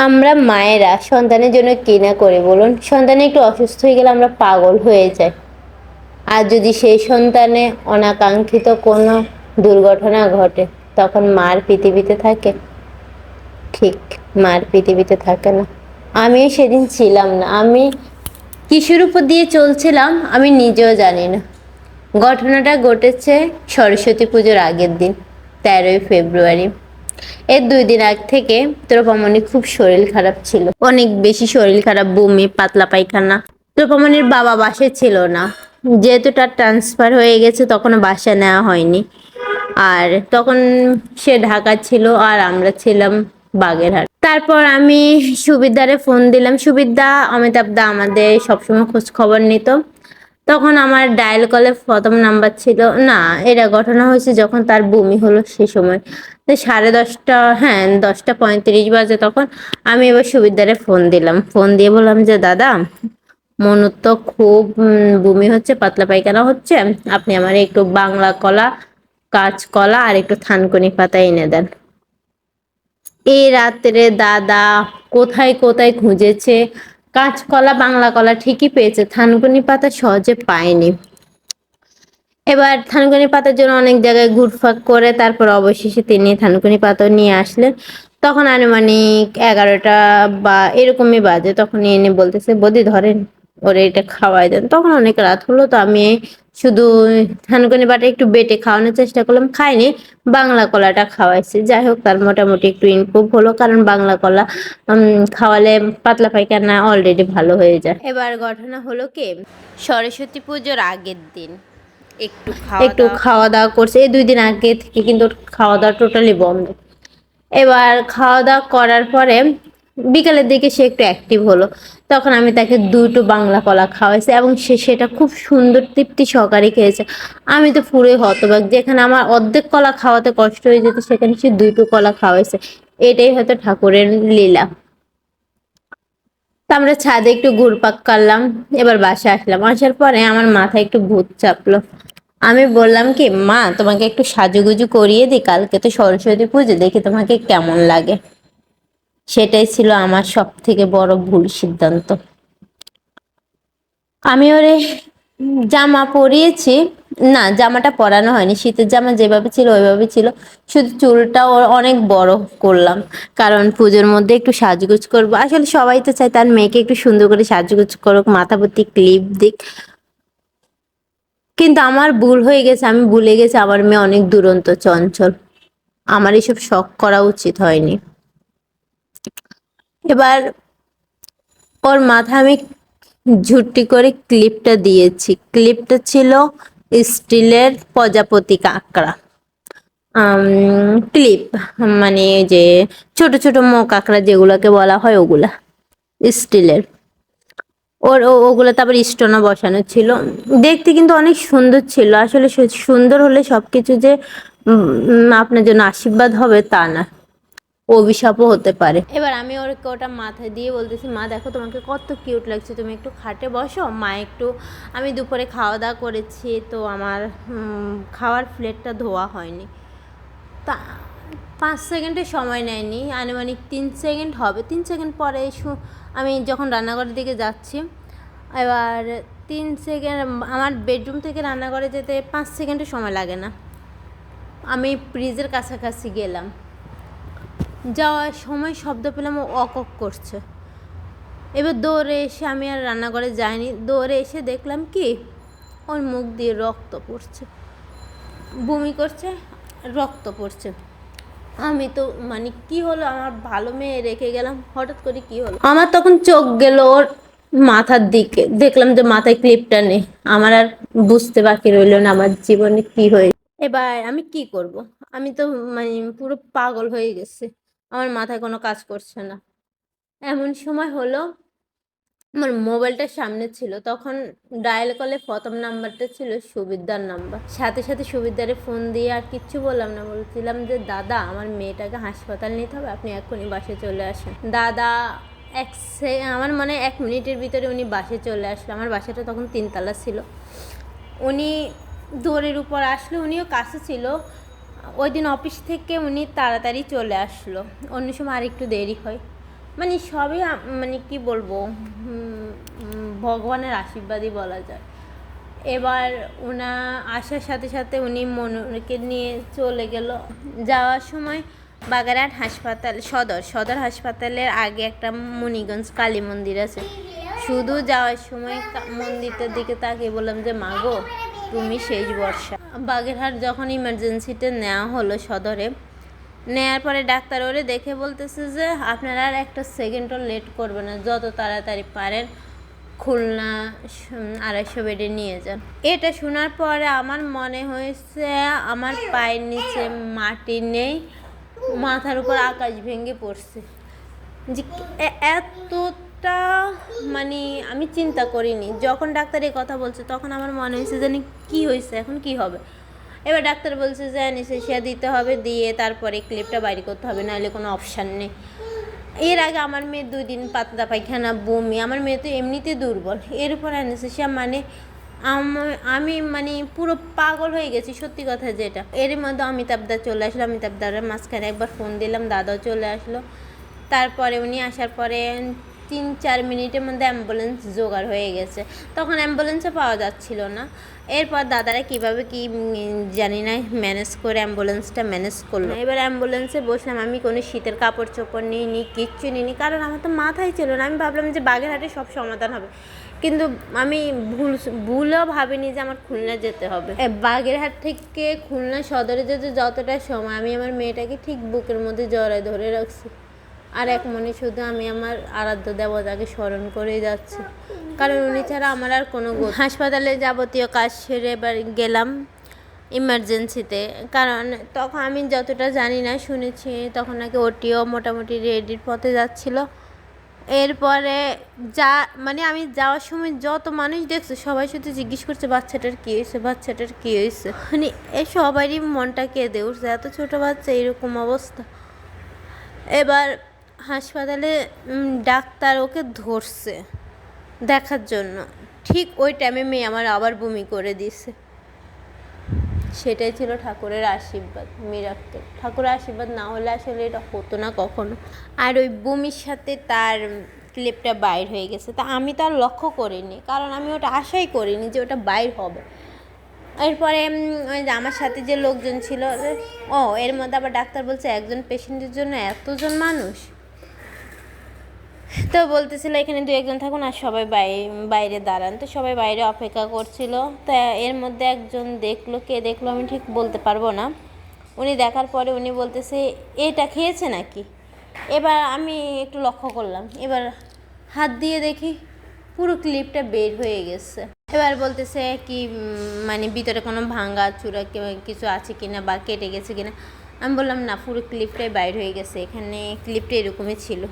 আমরা মায়েরা সন্তানের জন্য কি না করি বলুন। সন্তান একটু অসুস্থ হয়ে গেলে আমরা পাগল হয়ে যাই। আর যদি সেই সন্তানে অনাকাঙ্ক্ষিত কোনো দুর্ঘটনা ঘটে, তখন মার পৃথিবীতে থাকে? ঠিক, মার পৃথিবীতে থাকে না। আমিও সেদিন ছিলাম না। আমি কিসের উপর দিয়ে চলছিলাম আমি নিজেও জানি না। ঘটনাটা ঘটেছে সরস্বতী পুজোর আগের দিন, 13ই ফেব্রুয়ারি। এর 2 দিন আগ থেকে ত্রোপামণির খুব শরীর খারাপ ছিল, অনেক বেশি শরীর খারাপ, বমি, পাতলা পায়খানা। ত্রোপামণির বাবা বাসায় ছিল না, যেহেতু তার ট্রান্সফার হয়ে গেছে তখনও বাসা নেওয়া হয়নি। আর তখন সে ঢাকা ছিল আর আমরা ছিলাম বাগেরহাট। তারপর আমি সুবিদ্দারে ফোন দিলাম। সুবিদ্দা, অমিতাভ দা আমাদের সবসময় খোঁজ খবর নিত। তখন আমার ডায়াল কলে প্রথম নাম্বার ছিল না। এটা ঘটনা হয়েছে যখন তার বমি হলো সে সময়। তো 10:30, হ্যাঁ 10:35 বাজে তখন আমি এবার সুবিদ্দারে ফোন দিলাম। ফোন দিয়ে বললাম যে দাদা, মনুর তো খুব বমি হচ্ছে, পাতলা পায়খানা হচ্ছে, আপনি আমার একটু বাংলা কলা, কাঁচকলা আর একটু থানকুনি পাতা এনে দেন। এই রাত্রে দাদা কোথায় কোথায় খুঁজেছে, কাঁচকলা বাংলা কলা ঠিকই পেয়েছে, থানকুনি পাতা সহজে পায়নি। এবার থানকুনি পাতার জন্য অনেক জায়গায় ঘুরফাক করে তারপর অবশেষে তিনি থানকুনি পাতা নিয়ে আসলেন। তখন আনুমানিক 11টা বা এরকমই বাজে। তখন এনে বলতেছে, বৌদি ধরেন, ওরে এটা খাওয়াই দেন। তখন অনেক রাত হলো, তো আমি শুধু থানকুনি পাতা একটু বেটে খাওয়ানোর চেষ্টা করলাম, খাইনি, বাংলা কলাটা খাওয়াইছি। যাই হোক, তার মোটামুটি একটু ইমপ্রুভ হলো, কারণ বাংলা কলা খাওয়ালে পাতলা পায়খানা অলরেডি ভালো হয়ে যায়। এবার ঘটনা হলো কি, সরস্বতী পুজোর আগের দিন একটু খাওয়া দাওয়া করছে। এই 2 দিন আগে থেকে কিন্তু খাওয়া দাওয়া টোটালি বন্ধ। এবার খাওয়া দাওয়া করার পরে বিকালের দিকে সে একটু অ্যাক্টিভ হলো। তখন আমি তাকে 2টো বাংলা কলা খাওয়াইছি এবং সে সেটা খুব সুন্দর তৃপ্তি সহকারে খেয়েছে। আমি তো পুরোই হতবাক, যেখানে আমার অর্ধেক কলা খাওয়াতে কষ্ট হয়ে যেত সেখানে সে 2টো কলা খাওয়াইছে। এটাই হয়তো ঠাকুরের লীলা। তো আমরা ছাদে একটু ঘুরপাক করলাম, এবার বাসায় আসলাম। আসার পরে আমার মাথায় একটু ভূত চাপলো। আমি বললাম কি, মা তোমাকে একটু সাজুগুজু করিয়ে দিই, কালকে তো সরস্বতী পুজো, দেখি তোমাকে কেমন লাগে। সেটাই ছিল আমার সব থেকে বড় ভুল সিদ্ধান্ত। আমি ওরে জামা পরিয়েছি, না জামাটা পরানো হয়নি, শীতের জামা যেভাবে ছিল ওইভাবে ছিল, শুধু চুলটা ওর অনেক বড় করলাম, কারণ পুজোর মধ্যে একটু সাজগুজ করবো। আসলে সবাই তো চায় তার মেয়েকে একটু সুন্দর করে সাজগুজ করুক, মাথা ভর্তি ক্লিপ দিক। কিন্তু আমার ভুল হয়ে গেছে, আমি ভুলে গেছি আমার মেয়ে অনেক দুরন্ত চঞ্চল, আমার এসব শখ করা উচিত হয়নি। এবার ওর মাথা আমি ঝুটি করে ক্লিপটা দিয়েছি। ক্লিপটা ছিল স্টিলের প্রজাপতি কাঁকড়া ক্লিপ, মানে যে ছোট ছোট কাঁকড়া যেগুলোকে বলা হয় ওগুলা স্টিলের। ওগুলো তারপর স্টোনও বসানো ছিল। দেখতে কিন্তু অনেক সুন্দর ছিল। আসলে সুন্দর হলে সবকিছু যে আপনার জন্য আশীর্বাদ হবে তা না, অভিশাপও হতে পারে। এবার আমি ওটা মাথায় দিয়ে বলতেছি, মা দেখো তোমাকে কত কিউট লাগছে, তুমি একটু খাটে বসো। মা একটু, আমি দুপুরে খাওয়া দাওয়া করেছি তো আমার খাওয়ার প্লেটটা ধোয়া হয়নি, তা 5 সেকেন্ডের সময় নেয়নি, আনুমানিক 3 সেকেন্ড হবে। 3 সেকেন্ড পরে আমি যখন রান্নাঘরের দিকে যাচ্ছি, এবার 3 সেকেন্ড, আমার বেডরুম থেকে রান্নাঘরে যেতে 5 সেকেন্ডের সময় লাগে না। আমি ফ্রিজের কাছাকাছি গেলাম, যাওয়ার সময় শব্দ পেলাম ও অকক করছে। এবার দৌড়ে এসে, আমি আর রান্নাঘরে যাইনি, দৌড়ে এসে দেখলাম কি ওর মুখ দিয়ে রক্ত পড়ছে, বমি করছে, রক্ত পড়ছে। আমি তো মানে কি হলো, আমার ভালো মেয়ে রেখে গেলাম, হঠাৎ করে কি হলো। আমার তখন চোখ গেল ওর মাথার দিকে, দেখলাম যে মাথায় ক্লিপটা নেই। আমার আর বুঝতে বাকি রইল না আমার জীবনে কি হয়েছে। এবার আমি কি করব, আমি তো মানে পুরো পাগল হয়ে গেছে, আমার মাথায় কোনো কাজ করছে না। এমন সময় হলো, আমার মোবাইলটা সামনে ছিল, তখন ডায়াল কলে প্রথম নাম্বারটা ছিল সুবিদ্যার নাম্বার। সাথে সাথে সুবিদ্যারে ফোন দিয়ে আর কিচ্ছু বললাম না, বলছিলাম যে দাদা আমার মেয়েটাকে হাসপাতাল নিতে হবে, আপনি এক্ষুনি বাসে চলে আসেন। দাদা আমার মনে 1 মিনিটের ভিতরে উনি বাসে চলে আসলো। আমার বাসাটা তখন 3 তলা ছিল। উনি দৌড়ের উপর আসলো, উনিও কাছে ছিল। ওই দিন অফিস থেকে উনি তাড়াতাড়ি চলে আসলো, অন্য সময় আর একটু দেরি হয়। মানে সবই মানে কি বলবো, ভগবানের আশীর্বাদই বলা যায়। এবার ওনা আসার সাথে সাথে উনি মনুকে নিয়ে চলে গেল। যাওয়ার সময় বাগেরহাট হাসপাতাল সদর হাসপাতালের আগে একটা মণিগঞ্জ কালী মন্দির আছে। শুধু যাওয়ার সময় মন্দিরটার দিকে তাকিয়ে বললাম যে মা গো, তুমি শেষ ভরসা। বাগেরহাট যখন ইমার্জেন্সিতে নেওয়া হলো সদরে, নেওয়ার পরে ডাক্তার ওরে দেখে বলতেছে যে আপনারা আর একটা সেকেন্ডও লেট করবে না, যত তাড়াতাড়ি পারেন খুলনা 250 বেডে নিয়ে যান। এটা শোনার পরে আমার মনে হয়েছে আমার পায়ের নিচে মাটি নেই, মাথার উপর আকাশ ভেঙে পড়ছে। যে এতটা মানে আমি চিন্তা করিনি। যখন ডাক্তার এই কথা বলছে তখন আমার মনে হয়েছে জানি কী হয়েছে, এখন কি হবে। এবার ডাক্তার বলছে যে অ্যানেসথেসিয়া দিতে হবে, দিয়ে তারপরে ক্লিপটা বাইরে করতে হবে, নাহলে কোনো অপশান নেই। এর আগে আমার মেয়ে 2 দিন পাতলা পায়খানা, বমি, আমার মেয়ে তো এমনিতে দুর্বল, এর উপর অ্যানেসথেসিয়া মানে আমি মানে পুরো পাগল হয়ে গেছি, সত্যি কথা যেটা। এর মধ্যে অমিতাভদা চলে আসলো, অমিতাভদার মাঝখানে একবার ফোন দিলাম, দাদাও চলে আসলো। তারপরে উনি আসার পরে 3-4 মিনিটের মধ্যে অ্যাম্বুলেন্স জোগাড় হয়ে গেছে। তখন অ্যাম্বুলেন্সে পাওয়া যাচ্ছিল না। এরপর দাদারা কীভাবে কি জানি না ম্যানেজ করে অ্যাম্বুলেন্সটা ম্যানেজ করলো। এবার অ্যাম্বুলেন্সে বসলাম, আমি কোনো শীতের কাপড় চোপড় নিইনি, কিচ্ছু নিইনি, কারণ আমার তো মাথায় ছিল না। আমি ভাবলাম যে বাগেরহাটে সব সমাধান হবে, কিন্তু আমি ভুলও ভাবিনি যে আমার খুলনা যেতে হবে। বাগেরহাট থেকে খুলনা সদরে যেতে যতটা সময়, আমি আমার মেয়েটাকে ঠিক বুকের মধ্যে জড়ায় ধরে রাখছি, আর এক মনে শুধু আমি আমার আরাধ্য দেবতাকে স্মরণ করেই যাচ্ছি, কারণ উনি ছাড়া আমার আর কোনো হাসপাতালে যাবতীয় কাজ সেরে এবার গেলাম ইমার্জেন্সিতে। কারণ তখন আমি যতটা জানি না, শুনেছি তখন নাকি ওটিও মোটামুটি রেডির পথে যাচ্ছিল। এরপরে মানে আমি যাওয়ার সময় যত মানুষ দেখছে সবাই শুধু জিজ্ঞেস করছে বাচ্চাটার কী হয়েছে, বাচ্চাটার কী হয়েছে। মানে এই সবারই মনটা কেঁদে উঠছে, এত ছোটো বাচ্চা এরকম অবস্থা। এবার হাসপাতালে ডাক্তার ওকে ধরছে দেখার জন্য, ঠিক ওই টাইমে মেয়ে আমার আবার বমি করে দিছে। সেটাই ছিল ঠাকুরের আশীর্বাদ, মিরাক্কেল। ঠাকুরের আশীর্বাদ না হলে আসলে এটা হতো না কখনো। আর ওই বমির সাথে তার ক্লিপটা বাইর হয়ে গেছে, তা আমি তার লক্ষ্য করিনি, কারণ আমি ওটা আশাই করিনি যে ওটা বাইর হবে। এরপরে ওই যে আমার সাথে যে লোকজন ছিল, এর মধ্যে আবার ডাক্তার বলছে একজন পেশেন্টের জন্য এতজন মানুষ। তো বলতেছিল এখানে 2-1 জন থাকুন আর সবাই বাইরে দাঁড়ান। তো সবাই বাইরে অপেক্ষা করছিল। তো এর মধ্যে একজন দেখলো, কে দেখলো আমি ঠিক বলতে পারবো না। উনি দেখার পরে উনি বলতেছে এটা খেয়েছে নাকি। এবার আমি একটু লক্ষ্য করলাম, এবার হাত দিয়ে দেখি পুরো ক্লিপটা বের হয়ে গেছে। এবার বলতেছে কি মানে ভিতরে কোনো ভাঙা চূড়া কিছু আছে কিনা বা কেটে গেছে কিনা। আমি বললাম না, পুরো ক্লিপটাই বাইর হয়ে গেছে, এখানে ক্লিপটা এরকমই ছিল।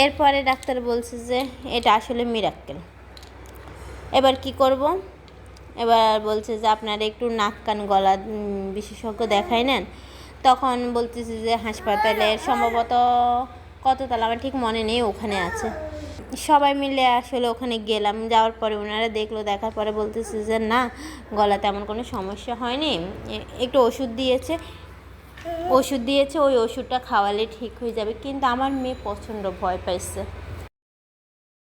এরপরে ডাক্তার বলছে যে এটা আসলে মিরাক্কেল। এবার কি করব, এবার বলছে যে আপনারা একটু নাক কান গলা বিশেষজ্ঞ দেখাই নেন। তখন বলতেছে যে হাসপাতালের সম্ভবত কততলা আমার ঠিক মনে নেই, ওখানে আছে। সবাই মিলে আসলে ওখানে গেলাম। যাওয়ার পরে ওনারা দেখলো, দেখার পরে বলতেছে যে না, গলাতে এমন কোনো সমস্যা হয়নি, একটু ওষুধ দিয়েছে, ওই ওষুধটা খাওয়ালে ঠিক হয়ে যাবে। কিন্তু আমার মেয়ে প্রচণ্ড ভয় পাইছে।